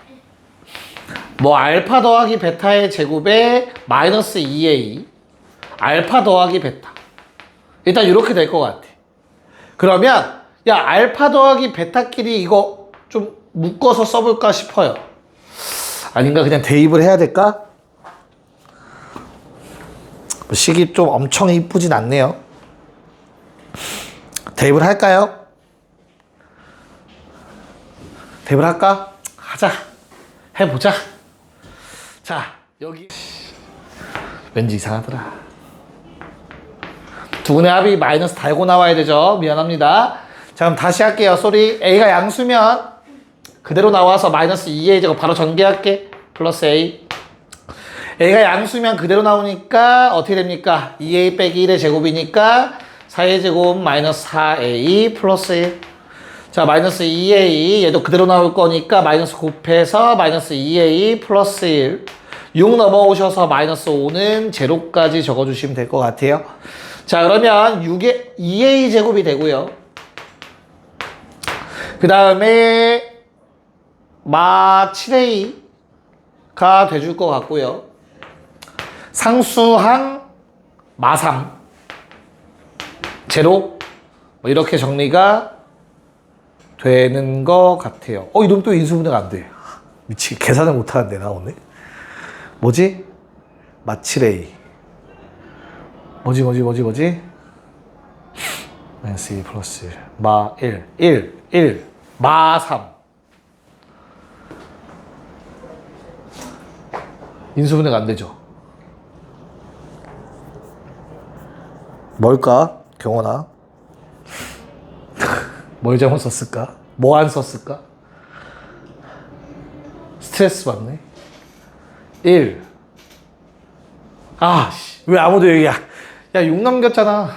뭐 알파 더하기 베타의 제곱에 마이너스 2a 알파 더하기 베타 일단 이렇게 될 것 같아. 그러면 야, 알파 더하기 베타끼리 이거 좀 묶어서 써볼까 싶어요. 아닌가? 그냥 대입을 해야 될까? 식이 좀 엄청 이쁘진 않네요. 대입을 할까요? 대입을 할까? 하자. 해보자. 자, 여기 왠지 이상하더라. 두근의 합이 마이너스 달고 나와야 되죠. 미안합니다. 자, 그럼 다시 할게요. 쏘리. a가 양수면 그대로 나와서 마이너스 2a 제곱 바로 전개할게. 플러스 a. a가 양수면 그대로 나오니까 어떻게 됩니까? 2a 빼기 1의 제곱이니까 4의 제곱 마이너스 4a 플러스 1. 자, 마이너스 2a 얘도 그대로 나올 거니까 마이너스 곱해서 마이너스 2a 플러스 1. 6 넘어오셔서 마이너스 5는 제로까지 적어주시면 될 것 같아요. 자, 그러면 2a 제곱이 되고요. 그 다음에 마 7a가 돼줄 것 같고요. 상수항 마3 제로 뭐 이렇게 정리가 되는 것 같아요. 이놈 또 인수분해가 안 돼. 미치게 계산을 못하는데 나 오늘. 뭐지? 마7a 뭐지? 마이너스 2 플러스 1 마 1 마 3 인수분해가 안 되죠. 뭘까? 경원아. 뭘 잘못 썼을까? 뭐 안 썼을까? 스트레스 받네. 1. 아, 왜 아무도 얘기야? 야, 6 넘겼잖아.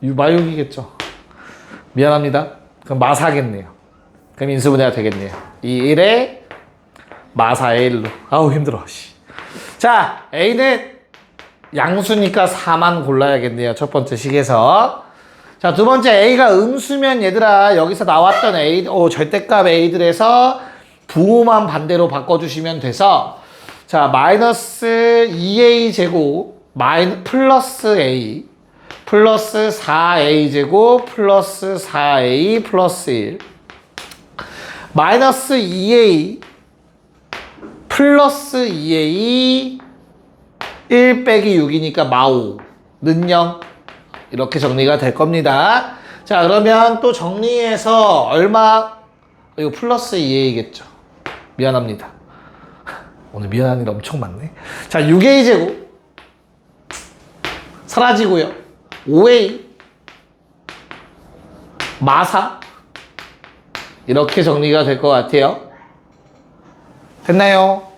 마6이겠죠. 미안합니다. 그럼 마4겠네요. 그럼 인수분해가 되겠네요. 이 1에 마4의 1로. 아우, 힘들어. 자, A는 양수니까 4만 골라야겠네요. 첫 번째 식에서. 자, 두 번째 A가 음수면 얘들아 여기서 나왔던 A, 절대값 A들에서 부호만 반대로 바꿔주시면 돼서 자, 마이너스 2A 제곱 플러스 A 플러스 4A 제곱 플러스 4A 플러스 1 마이너스 2A 플러스 2A 1 빼기 6이니까 마오는 0 이렇게 정리가 될 겁니다. 자, 그러면 또 정리해서 얼마? 이거 플러스 2A겠죠. 미안합니다. 오늘 미안한 일 엄청 많네. 자, 6A 제곱 사라지고요. 5A 마사 이렇게 정리가 될 것 같아요. 됐나요?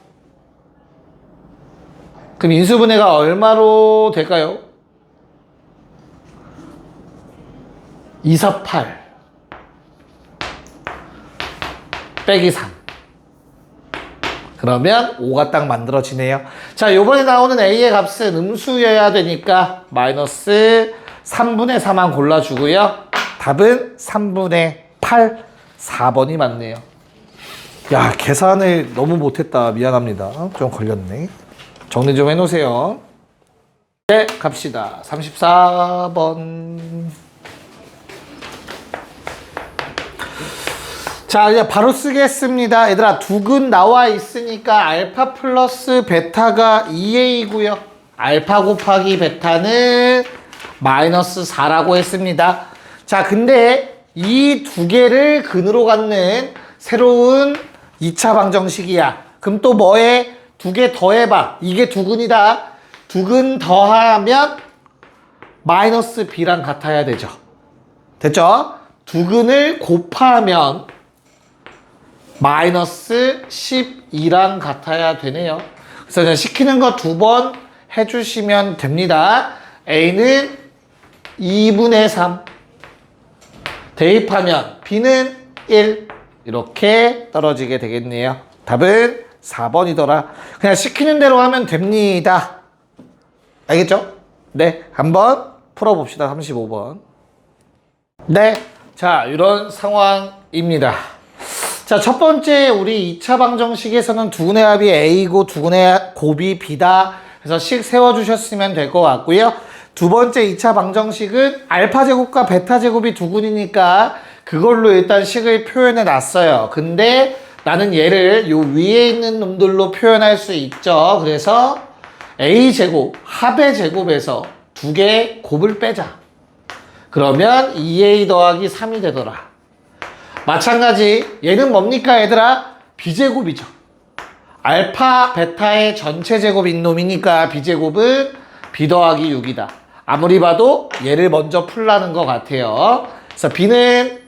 그럼 인수분해가 얼마로 될까요? 248 빼기 3 그러면 5가 딱 만들어지네요. 자, 요번에 나오는 A의 값은 음수여야 되니까 마이너스 3분의 4만 골라주고요. 답은 3분의 8 4번이 맞네요. 야, 계산을 너무 못했다. 미안합니다. 좀 걸렸네. 정리 좀 해놓으세요. 네, 갑시다. 34번. 자, 이제 바로 쓰겠습니다. 얘들아, 두근 나와 있으니까 알파 플러스 베타가 2A고요. 알파 곱하기 베타는 마이너스 4라고 했습니다. 자, 근데 이 두 개를 근으로 갖는 새로운 2차 방정식이야. 그럼 또 뭐해? 두 개 더해봐. 이게 두근이다. 두근 더하면 마이너스 B랑 같아야 되죠. 됐죠? 두근을 곱하면 마이너스 12랑 같아야 되네요. 그래서 그냥 시키는 거 2번 해주시면 됩니다. A는 2분의 3 대입하면 B는 1 이렇게 떨어지게 되겠네요. 답은 4번이더라. 그냥 시키는 대로 하면 됩니다. 알겠죠? 네, 한번 풀어봅시다. 35번. 네, 자, 이런 상황입니다. 자, 첫 번째 우리 2차 방정식에서는 두근의 합이 A고 두근의 곱이 B다. 그래서 식 세워주셨으면 될 것 같고요. 두 번째 2차 방정식은 알파 제곱과 베타 제곱이 두근이니까 그걸로 일단 식을 표현해 놨어요. 근데 나는 얘를 요 위에 있는 놈들로 표현할 수 있죠. 그래서 A 제곱, 합의 제곱에서 두 개의 곱을 빼자. 그러면 2A 더하기 3이 되더라. 마찬가지 얘는 뭡니까 얘들아? B제곱이죠. 알파, 베타의 전체 제곱인 놈이니까 B제곱은 B 더하기 6이다. 아무리 봐도 얘를 먼저 풀라는 것 같아요. 그래서 B는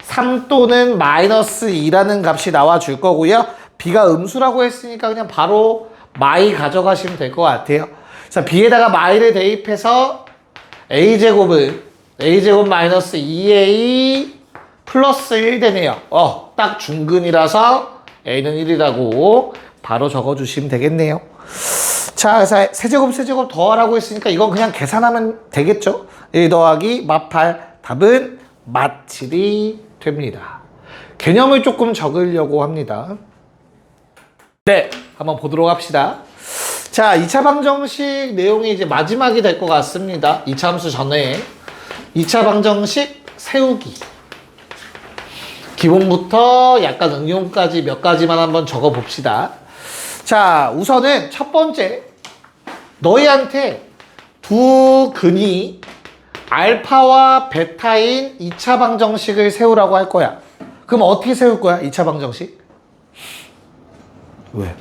3 또는 마이너스 2라는 값이 나와줄 거고요. B가 음수라고 했으니까 그냥 바로 마이 가져가시면 될 것 같아요. 그래서 B에다가 마이를 대입해서 A제곱은 A제곱 마이너스 2A 플러스 1 되네요. 딱 중근이라서 A는 1이라고 바로 적어주시면 되겠네요. 자, 그래서 세제곱 더하라고 했으니까 이건 그냥 계산하면 되겠죠? 1 더하기 마8 답은 마7이 됩니다. 개념을 조금 적으려고 합니다. 네, 한번 보도록 합시다. 자, 2차 방정식 내용이 이제 마지막이 될 것 같습니다. 2차 함수 전에 2차 방정식 세우기. 기본부터 약간 응용까지 몇 가지만 한번 적어 봅시다. 자, 우선은 첫 번째, 너희한테 두 근이 알파와 베타인 2차 방정식을 세우라고 할 거야. 그럼 어떻게 세울 거야? 2차 방정식? 왜?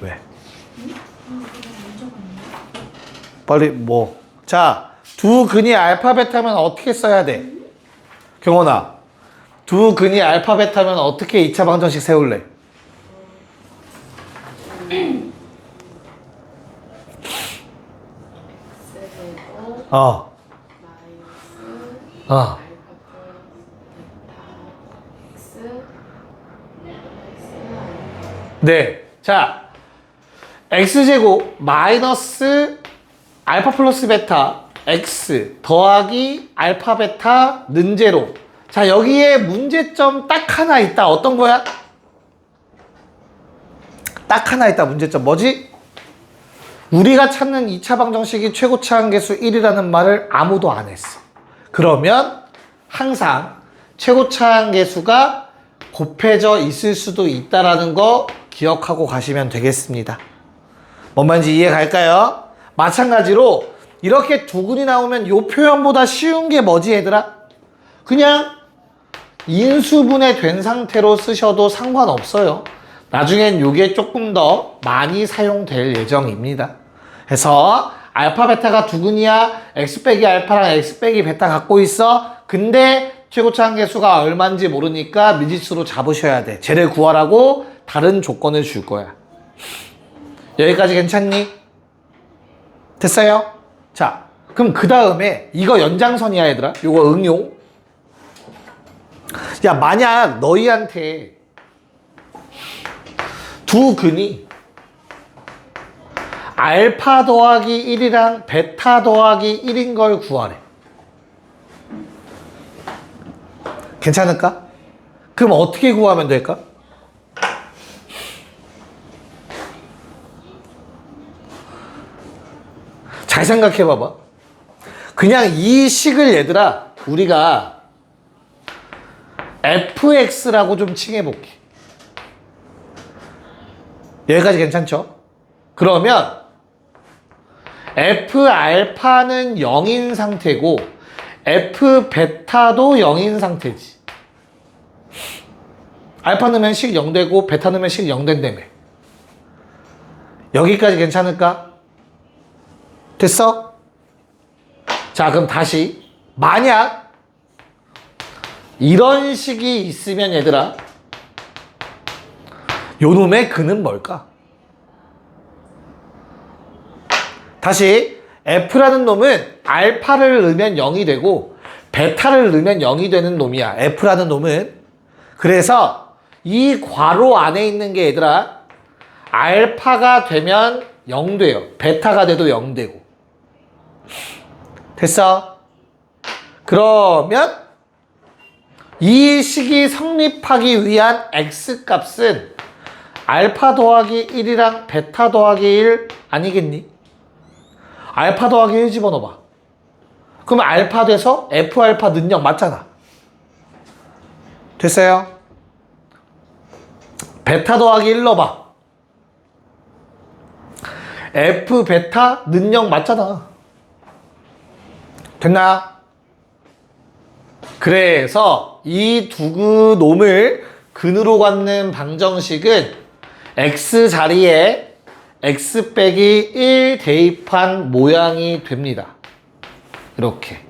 빨리 뭐? 자, 두 근이 알파 베타면 어떻게 써야 돼? 경원아, 두 근이 알파 베타면 어떻게 2차 방정식 세울래? 네. 자, x제곱 마이너스 알파 플러스 베타 x 더하기 알파 베타 는 제로. 자, 여기에 문제점 딱 하나 있다. 어떤 거야? 딱 하나 있다. 문제점 뭐지? 우리가 찾는 2차 방정식이 최고차 한계수 1이라는 말을 아무도 안 했어. 그러면 항상 최고차 한계수가 곱해져 있을 수도 있다라는 거 기억하고 가시면 되겠습니다. 뭔 말인지 이해 갈까요? 마찬가지로 이렇게 두근이 나오면 이 표현보다 쉬운 게 뭐지 얘들아? 그냥 인수분해 된 상태로 쓰셔도 상관없어요. 나중엔 이게 조금 더 많이 사용될 예정입니다. 그래서 알파 베타가 두근이야. x 빼기 알파랑 x 빼기 베타 갖고 있어. 근데 최고차 한계수가 얼마인지 모르니까 미지수로 잡으셔야 돼. 쟤를 구하라고 다른 조건을 줄 거야. 여기까지 괜찮니? 됐어요? 자, 그럼 그 다음에 이거 연장선이야 얘들아. 이거 응용. 야, 만약 너희한테 두 근이 알파 더하기 1이랑 베타 더하기 1인 걸 구하래. 괜찮을까? 그럼 어떻게 구하면 될까? 잘 생각해 봐봐. 그냥 이 식을 얘들아 우리가 fx라고 좀 칭해볼게. 여기까지 괜찮죠? 그러면 f 알파는 0인 상태고 f 베타도 0인 상태지. 알파 넣으면 식 0되고 베타 넣으면 식 0된다며. 여기까지 괜찮을까? 됐어? 자, 그럼 다시 만약 이런 식이 있으면 얘들아 요놈의 근은 뭘까? 다시 F라는 놈은 알파를 넣으면 0이 되고 베타를 넣으면 0이 되는 놈이야. F라는 놈은. 그래서 이 괄호 안에 있는 게 얘들아 알파가 되면 0 돼요. 베타가 돼도 0 되고. 됐어? 그러면 이 식이 성립하기 위한 X값은 알파 더하기 1이랑 베타 더하기 1 아니겠니? 알파 더하기 1 집어넣어봐. 그럼 알파 돼서 F알파 능력 맞잖아. 됐어요? 베타 더하기 1 넣어봐. F 베타 능력 맞잖아. 됐나? 그래서 이 두 놈을 근으로 갖는 방정식은 x 자리에 x 빼기 1 대입한 모양이 됩니다. 이렇게.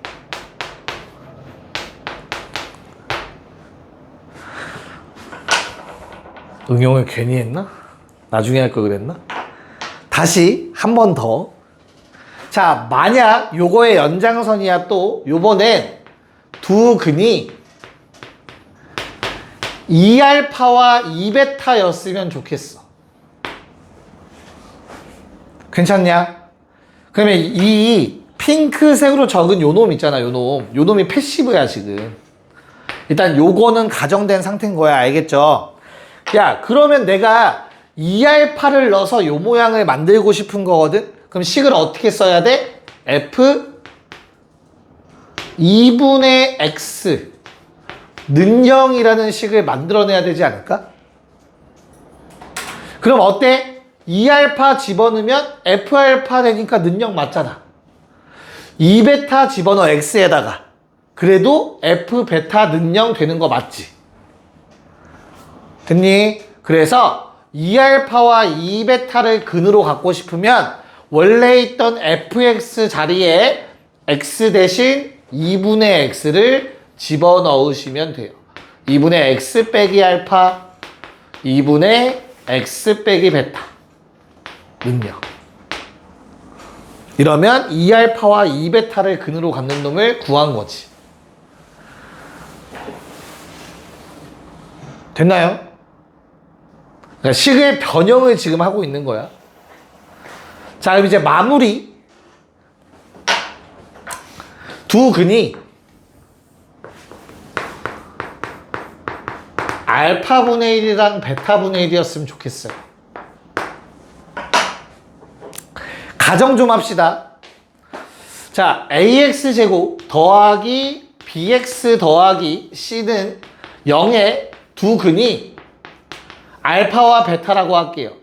응용을 괜히 했나? 나중에 할 걸 그랬나? 다시 한 번 더. 자, 만약 요거의 연장선이야 또 요번엔 두 근이 2알파와 2베타였으면 좋겠어. 괜찮냐? 그러면 이 핑크색으로 적은 요 놈 있잖아, 요 놈. 요 놈이 패시브야, 지금. 일단 요거는 가정된 상태인 거야, 알겠죠? 야, 그러면 내가 2알파를 넣어서 요 모양을 만들고 싶은 거거든? 그럼 식을 어떻게 써야 돼? F 2분의 X 는 0이라는 식을 만들어내야 되지 않을까? 그럼 어때? 2알파 집어넣으면 F알파 되니까 는 0 맞잖아. 2베타 집어넣어 X에다가. 그래도 F베타 는 0 되는 거 맞지? 됐니? 그래서 2알파와 2베타를 근으로 갖고 싶으면 원래 있던 fx 자리에 x 대신 2분의 x를 집어넣으시면 돼요. 2분의 x 빼기 알파, 2분의 x 빼기 베타 능력. 이러면 2알파와 2베타를 근으로 갖는 놈을 구한 거지. 됐나요? 그러니까 식의 변형을 지금 하고 있는 거야. 자, 그럼 이제 마무리. 두 근이 알파분의 1이랑 베타분의 1이었으면 좋겠어요. 가정 좀 합시다. 자, ax제곱 더하기 bx 더하기 c는 0의 두 근이 알파와 베타라고 할게요.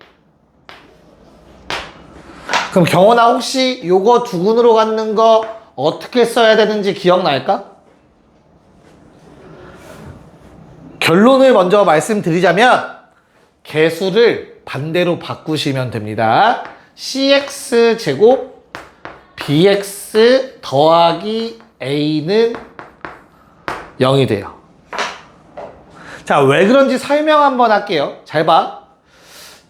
그럼 경원아, 혹시 요거 두 근으로 갖는 거 어떻게 써야 되는지 기억날까? 결론을 먼저 말씀드리자면 개수를 반대로 바꾸시면 됩니다. cx제곱 bx 더하기 a는 0이 돼요. 자, 왜 그런지 설명 한번 할게요. 잘 봐.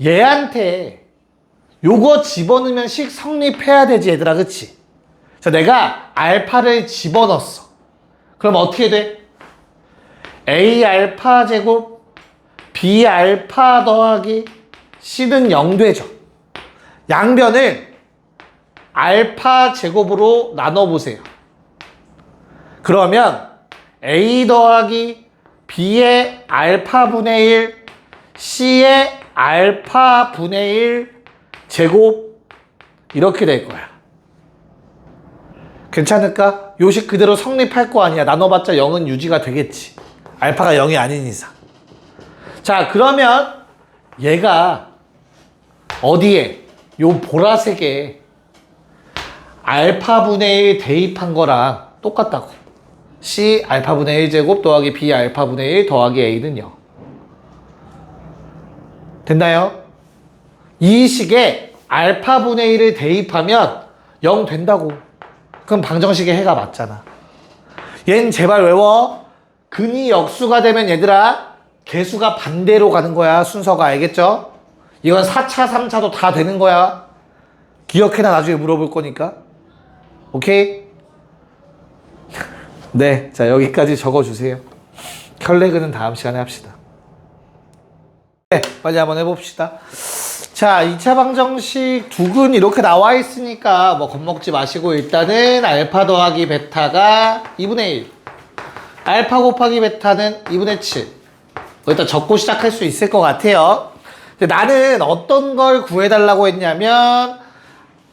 얘한테 요거 집어넣으면 식 성립해야 되지, 얘들아. 그치? 자, 내가 알파를 집어넣었어. 그럼 어떻게 돼? a 알파 제곱 b 알파 더하기 c는 0 되죠. 양변을 알파 제곱으로 나눠보세요. 그러면 a 더하기 b의 알파 분의 1 c의 알파 분의 1 제곱 이렇게 될 거야. 괜찮을까? 요식 그대로 성립할 거 아니야. 나눠봤자 0은 유지가 되겠지. 알파가 0이 아닌 이상. 자, 그러면 얘가 어디에? 요 보라색에 알파분의 1 대입한 거랑 똑같다고. C 알파분의 1 제곱 더하기 B 알파분의 1 더하기 A는 0. 됐나요? 이 식에 알파분의 1을 대입하면 0 된다고. 그럼 방정식의 해가 맞잖아. 얘는 제발 외워. 근이 역수가 되면 얘들아 개수가 반대로 가는 거야. 순서가. 알겠죠? 이건 4차 3차도 다 되는 거야. 기억해놔. 나중에 물어볼 거니까. 오케이? 네, 자 여기까지 적어주세요. 혈레근은 다음 시간에 합시다. 네, 빨리 한번 해봅시다. 자, 2차 방정식 두 근 이렇게 나와 있으니까 뭐 겁먹지 마시고 일단은 알파 더하기 베타가 2분의 1, 알파 곱하기 베타는 2분의 7. 일단 적고 시작할 수 있을 것 같아요. 근데 나는 어떤 걸 구해달라고 했냐면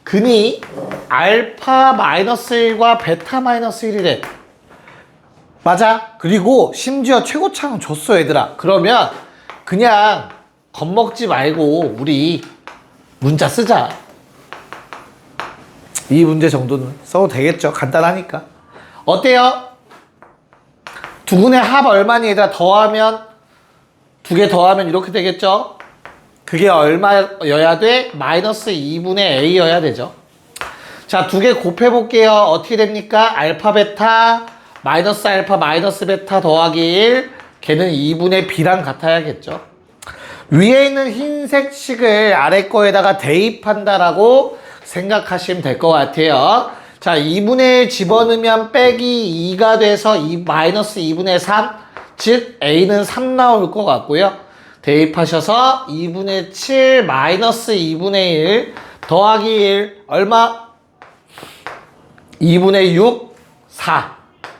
근이 알파 마이너스 1과 베타 마이너스 1이래. 맞아. 그리고 심지어 최고차는 줬어, 얘들아. 그러면 그냥 겁먹지 말고 우리 문자 쓰자. 이 문제 정도는 써도 되겠죠. 간단하니까. 어때요? 두 근의 합 얼마니, 얘들아? 더하면 두 개 더하면 이렇게 되겠죠? 그게 얼마여야 돼? 마이너스 2분의 a여야 되죠. 자, 두 개 곱해볼게요. 어떻게 됩니까? 알파 베타 마이너스 알파 마이너스 베타 더하기 1, 걔는 2분의 b랑 같아야겠죠. 위에 있는 흰색 식을 아래 거에다가 대입한다라고 생각하시면 될 것 같아요. 자, 2분의 1 집어넣으면 빼기 2가 돼서 마이너스 2분의 3, 즉 a는 3 나올 것 같고요. 대입하셔서 2분의 7 마이너스 2분의 1 더하기 1 얼마? 2분의 6, 4.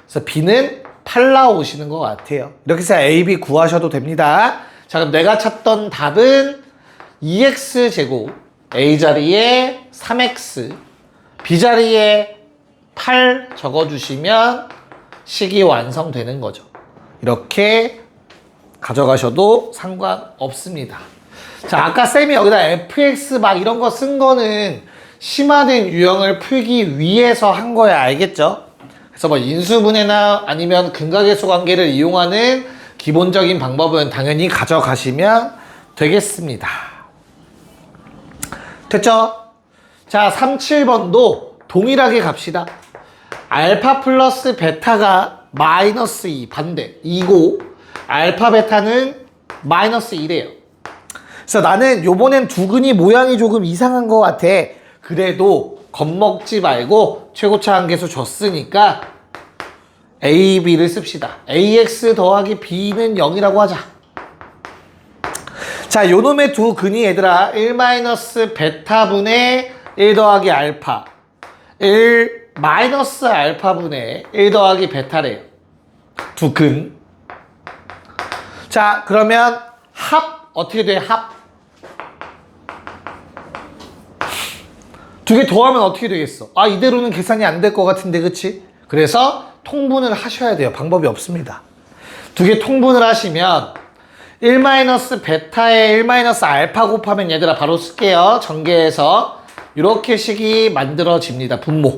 그래서 b는 8 나오시는 것 같아요. 이렇게 해서 a, b 구하셔도 됩니다. 자, 그럼 내가 찾던 답은 2x제곱 a 자리에 3x b 자리에 8 적어주시면 식이 완성되는 거죠. 이렇게 가져가셔도 상관없습니다. 자, 아까 쌤이 여기다 fx 막 이런 거 쓴 거는 심화된 유형을 풀기 위해서 한 거야. 알겠죠? 그래서 뭐 인수분해나 아니면 근각계수 관계를 이용하는 기본적인 방법은 당연히 가져가시면 되겠습니다. 됐죠? 자, 37번도 동일하게 갑시다. 알파 플러스 베타가 마이너스 2 반대 2고 알파 베타는 마이너스 1이에요. 그래서 나는 요번엔 두 근이 모양이 조금 이상한 것 같아. 그래도 겁먹지 말고 최고차 한계수 줬으니까 a, b를 씁시다. ax 더하기 b는 0이라고 하자. 자, 요놈의 두 근이 얘들아 1 마이너스 베타분의 1 더하기 알파 1 마이너스 알파분의 1 더하기 베타래요. 두 근. 자, 그러면 합 어떻게 돼? 합. 두 개 더하면 어떻게 되겠어? 아, 이대로는 계산이 안 될 것 같은데, 그치? 그래서 통분을 하셔야 돼요. 방법이 없습니다. 두 개 통분을 하시면 1 마이너스 베타에 1 마이너스 알파 곱하면 얘들아 바로 쓸게요. 전개해서 이렇게 식이 만들어집니다. 분모.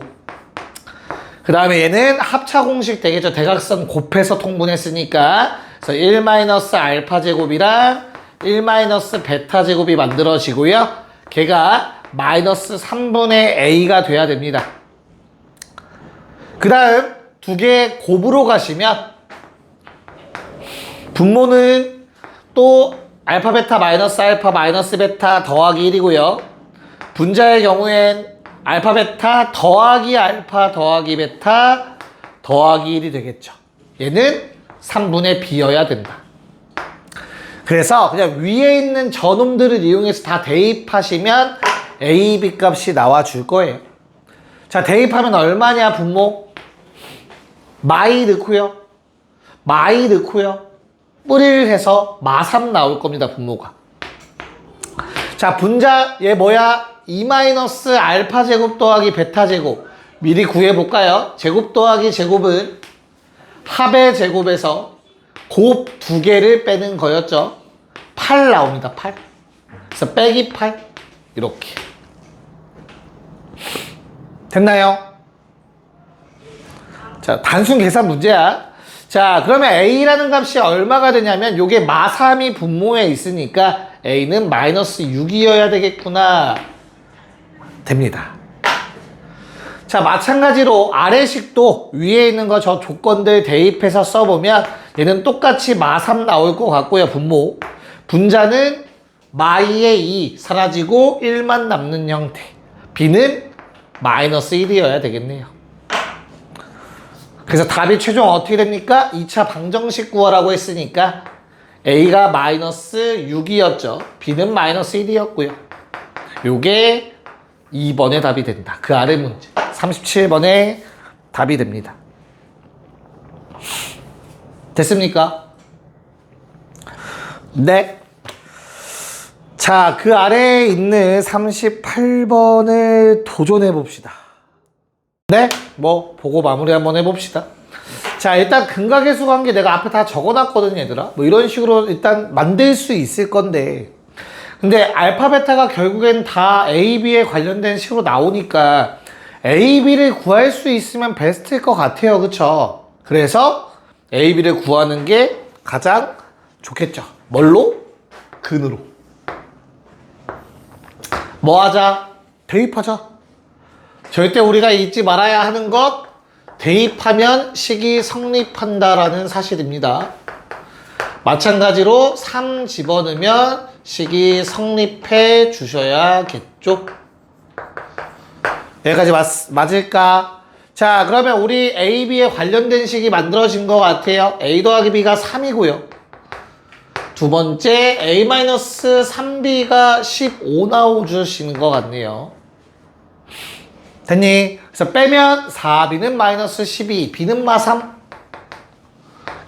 그 다음에 얘는 합차 공식 되겠죠. 대각선 곱해서 통분했으니까. 그래서 1 마이너스 알파 제곱이랑 1 마이너스 베타 제곱이 만들어지고요. 걔가 마이너스 3분의 a가 돼야 됩니다. 그 다음 두 개 곱으로 가시면 분모는 또 알파 베타 마이너스 알파 마이너스 베타 더하기 1이고요. 분자의 경우엔 알파 베타 더하기 알파 더하기 베타 더하기 1이 되겠죠. 얘는 3분의 b여야 된다. 그래서 그냥 위에 있는 저놈들을 이용해서 다 대입하시면 a, b 값이 나와줄 거예요. 자, 대입하면 얼마냐 분모? 마이 넣고요. 마이 넣고요. 뿌리를 해서 마3 나올 겁니다. 분모가. 자, 분자 얘 뭐야? 2 마이너스 알파 제곱 더하기 베타 제곱. 미리 구해볼까요? 제곱 더하기 제곱은 합의 제곱에서 곱 두 개를 빼는 거였죠. 8 나옵니다. 8. 그래서 빼기 8. 이렇게. 됐나요? 자, 단순 계산 문제야. 자, 그러면 a라는 값이 얼마가 되냐면 요게 마3이 분모에 있으니까 a는 마이너스 6이어야 되겠구나. 됩니다. 자, 마찬가지로 아래식도 위에 있는 거 저 조건들 대입해서 써보면 얘는 똑같이 마3 나올 것 같고요. 분모. 분자는 마이의 2 사라지고 1만 남는 형태. b는 마이너스 1이어야 되겠네요. 그래서 답이 최종 어떻게 됩니까? 2차 방정식 구하라고 했으니까 a가 마이너스 6이었죠. b는 마이너스 1이었고요. 요게 2번의 답이 된다. 그 아래 문제 37번의 답이 됩니다. 됐습니까? 네. 자, 그 아래에 있는 38번을 도전해 봅시다. 네? 뭐 보고 마무리 한번 해봅시다. 자, 일단 근각의 수 관계 내가 앞에 다 적어놨거든 얘들아. 뭐 이런 식으로 일단 만들 수 있을 건데, 근데 알파 베타가 결국엔 다 A, B에 관련된 식으로 나오니까 A, B를 구할 수 있으면 베스트일 것 같아요. 그쵸? 그래서 A, B를 구하는 게 가장 좋겠죠. 뭘로? 근으로. 뭐 하자? 대입하자. 절대 우리가 잊지 말아야 하는 것, 대입하면 식이 성립한다라는 사실입니다. 마찬가지로 3 집어넣으면 식이 성립해 주셔야겠죠. 여기까지 맞을까? 자, 그러면 우리 A, B에 관련된 식이 만들어진 것 같아요. A 더하기 B가 3이고요. 두 번째 A-3B가 15 나와주시는 것 같네요. 됐니? 그래서 빼면 4B는 마이너스 12, B는 마3,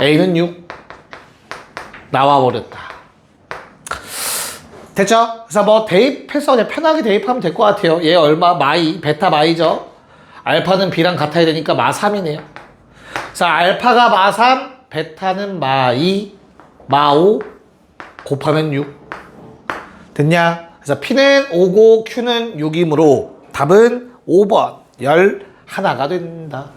A는 6 나와버렸다. 됐죠? 그래서 뭐 대입해서 그냥 편하게 대입하면 될 것 같아요. 얘 얼마? 마이, 베타 마이죠? 알파는 B랑 같아야 되니까 마3이네요. 그래서 알파가 마3, 베타는 마2, 마5 곱하면 6. 됐냐? 그래서 P는 5고 Q는 6이므로 답은 5번 11가 된다.